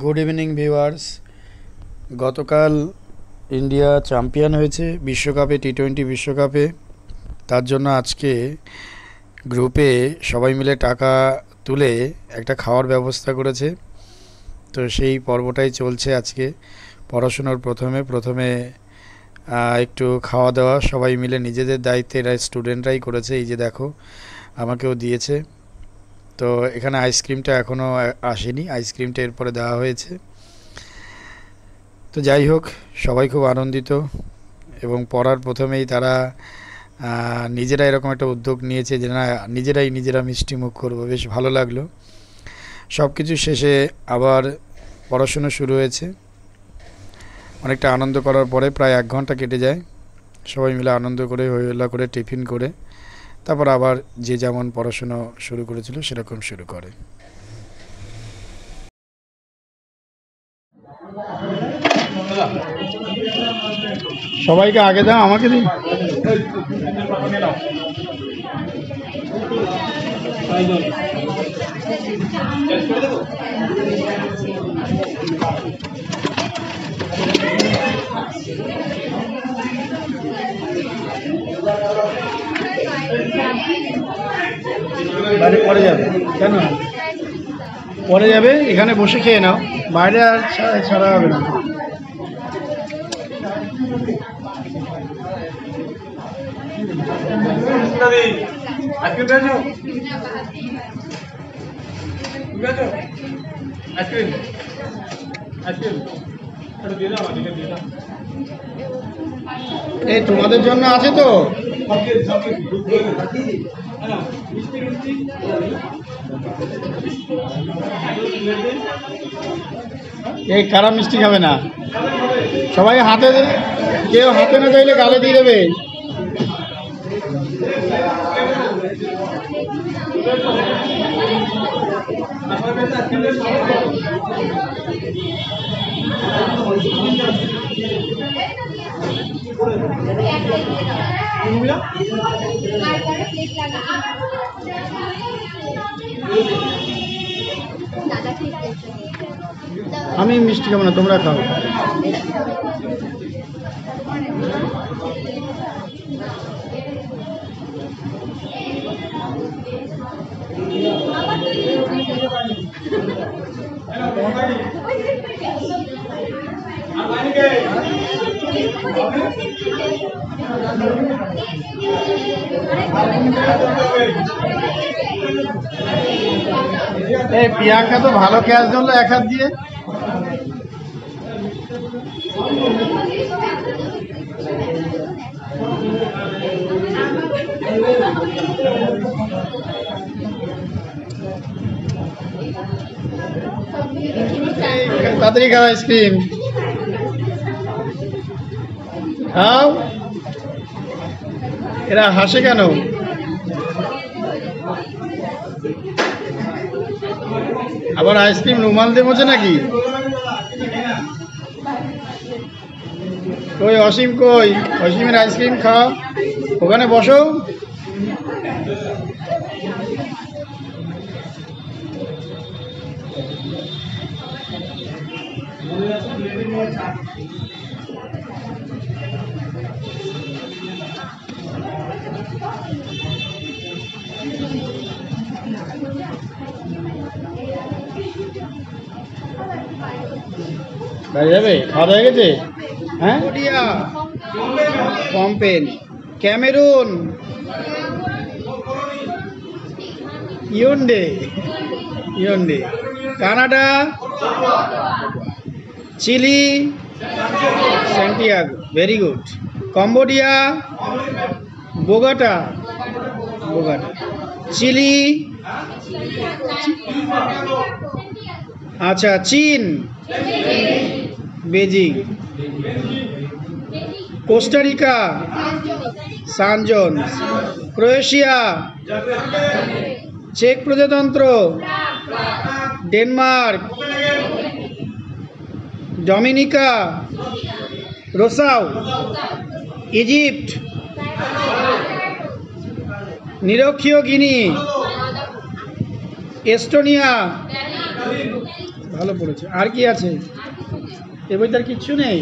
Good evening viewers, গতকাল India champion হয়েছে বিশ্বকাপে, টি20 বিশ্বকাপে। তার জন্য আজকে গ্রুপে সবাই মিলে টাকা তুলে একটা খাওয়ার ব্যবস্থা করেছে। তো সেই পর্বটাই চলছে আজকে। পড়াশোনার প্রথমে একটু খাওয়া দাওয়া সবাই মিলে নিজেদের দায়িত্বে এরা স্টুডেন্টরাই করেছে। এই যে দেখো, আমাকেও দিয়েছে। তো এখানে আইসক্রিমটা এখনও আসেনি, আইসক্রিমটা এরপরে দেওয়া হয়েছে। তো যাই হোক, সবাই খুব আনন্দিত এবং পড়ার প্রথমেই তারা নিজেরা এরকম একটা উদ্যোগ নিয়েছে যে না, নিজেরা মিষ্টি মুখ করবো। বেশ ভালো লাগলো। সব কিছু শেষে আবার পড়াশুনো শুরু হয়েছে। অনেকটা আনন্দ করার পরে প্রায় 1 ঘন্টা কেটে যায়। সবাই মিলে আনন্দ করে, হইহল্লা করে, টিফিন করে তারপর আবার যে যেমন পড়াশুনো শুরু করেছিল সেরকম শুরু করে। সবাইকে আগে দাও, আমাকে দিন। বাইরে পরে যাবে কেন? পরে যাবে, এখানে বসে খেয়ে নাও, বাইরে আর ছাড়া হবে না। এই তোমাদের জন্য আছে তো। এই কারা মিষ্টি খাবে না? সবাই হাতে, কেউ হাতে না চাইলে গালে দিয়ে দেবে। আমি মিষ্টি খাবো না, তোমরা খাও। এই প্রিয়াঙ্কা তো ভালো ক্যাচ ধরলো এক হাত দিয়ে। তাড়াতাড়ি খাও আইসক্রিম, খাও। এরা হাসে কেন? আবার আইসক্রিম রুমাল দিয়ে মোছে নাকি? কই অসীম, কই অসীমের আইসক্রিম খাও, ওখানে বসো। বাড়ি যাবে? খাওয়া হয়ে গেছে? হ্যাঁ, পম্পেন, Cameroon, ইয়ন্ডে, Canada, chilli, Santiago, very good. Cambodia, বোগাটা, chilli, আচ্ছা, চীন, বেজিং, কোস্টারিকা, সান জোন্স, ক্রোয়েশিয়া, চেক প্রজাতন্ত্র, ডেনমার্ক, ডমিনিকা, রোসাও, ইজিপ্ট, নিরক্ষীয় গিনি, এস্টোনিয়া। ভালো পড়েছে। আর কি আছে? এ বইতে আর কিচ্ছু নেই।